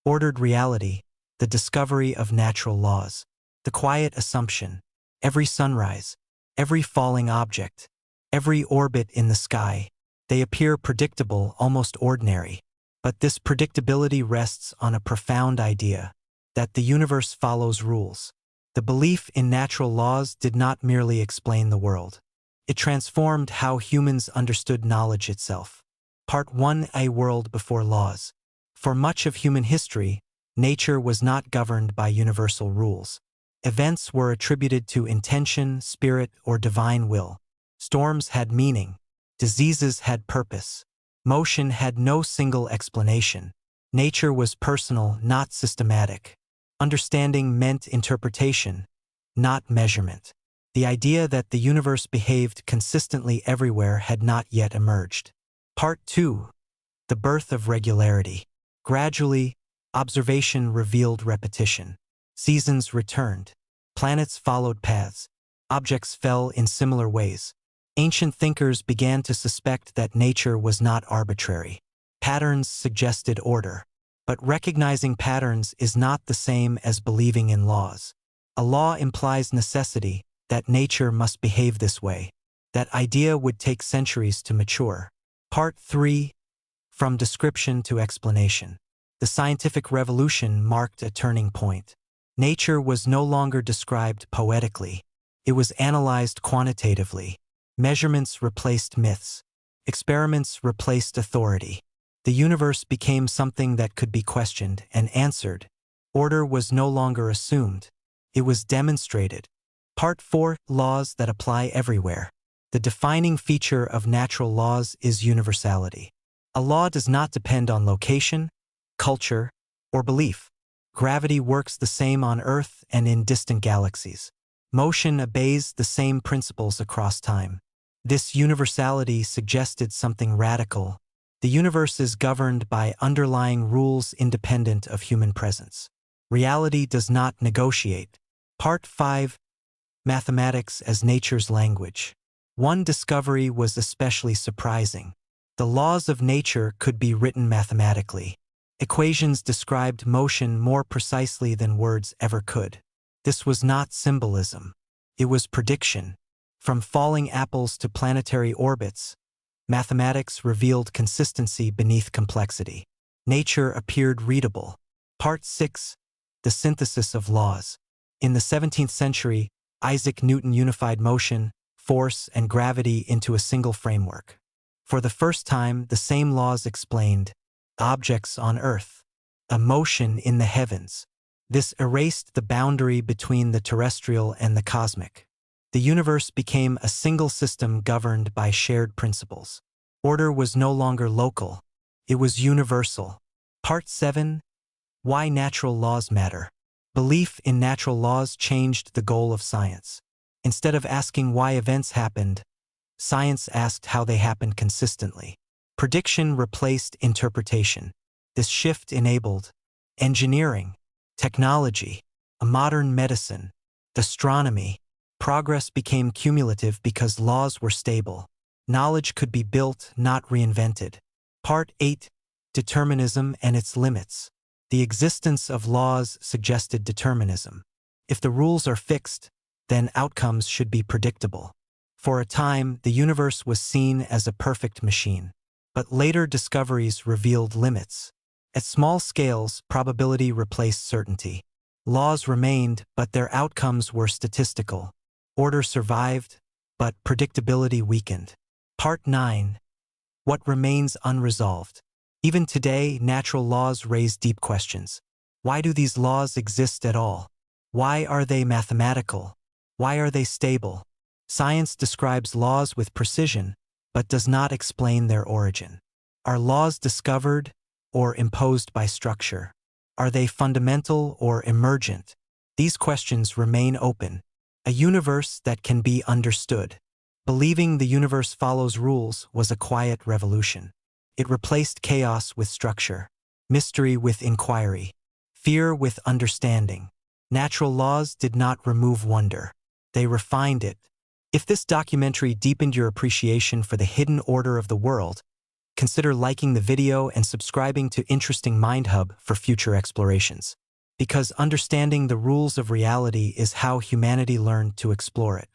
Ordered reality, the discovery of natural laws. The quiet assumption, every sunrise, every falling object, every orbit in the sky, they appear predictable, almost ordinary. But this predictability rests on a profound idea, that the universe follows rules. The belief in natural laws did not merely explain the world. It transformed how humans understood knowledge itself. Part 1: A world before laws. For much of human history, nature was not governed by universal rules. Events were attributed to intention, spirit, or divine will. Storms had meaning. Diseases had purpose. Motion had no single explanation. Nature was personal, not systematic. Understanding meant interpretation, not measurement. The idea that the universe behaved consistently everywhere had not yet emerged. Part 2: The birth of regularity. Gradually, observation revealed repetition. Seasons returned. Planets followed paths. Objects fell in similar ways. Ancient thinkers began to suspect that nature was not arbitrary. Patterns suggested order. But recognizing patterns is not the same as believing in laws. A law implies necessity, that nature must behave this way. That idea would take centuries to mature. Part 3: From description to explanation. The scientific revolution marked a turning point. Nature was no longer described poetically. It was analyzed quantitatively. Measurements replaced myths. Experiments replaced authority. The universe became something that could be questioned and answered. Order was no longer assumed. It was demonstrated. Part 4: Laws that apply everywhere. The defining feature of natural laws is universality. A law does not depend on location, culture, or belief. Gravity works the same on Earth and in distant galaxies. Motion obeys the same principles across time. This universality suggested something radical. The universe is governed by underlying rules independent of human presence. Reality does not negotiate. Part 5: Mathematics as nature's language. One discovery was especially surprising. The laws of nature could be written mathematically. Equations described motion more precisely than words ever could. This was not symbolism. It was prediction. From falling apples to planetary orbits, mathematics revealed consistency beneath complexity. Nature appeared readable. Part 6: The synthesis of laws. In the 17th century, Isaac Newton unified motion, force, and gravity into a single framework. For the first time, the same laws explained objects on Earth, a motion in the heavens. This erased the boundary between the terrestrial and the cosmic. The universe became a single system governed by shared principles. Order was no longer local. It was universal. Part 7: Why natural laws matter. Belief in natural laws changed the goal of science. Instead of asking why events happened, science asked how they happened consistently. Prediction replaced interpretation. This shift enabled engineering, technology, a modern medicine, astronomy. Progress became cumulative because laws were stable. Knowledge could be built, not reinvented. Part 8: Determinism and its limits. The existence of laws suggested determinism. If the rules are fixed, then outcomes should be predictable. For a time, the universe was seen as a perfect machine. But later discoveries revealed limits. At small scales, probability replaced certainty. Laws remained, but their outcomes were statistical. Order survived, but predictability weakened. Part 9: What remains unresolved. Even today, natural laws raise deep questions. Why do these laws exist at all? Why are they mathematical? Why are they stable? Science describes laws with precision, but does not explain their origin. Are laws discovered or imposed by structure? Are they fundamental or emergent? These questions remain open. A universe that can be understood. Believing the universe follows rules was a quiet revolution. It replaced chaos with structure, mystery with inquiry, fear with understanding. Natural laws did not remove wonder. They refined it. If this documentary deepened your appreciation for the hidden order of the world, consider liking the video and subscribing to Interesting MindHub for future explorations. Because understanding the rules of reality is how humanity learned to explore it.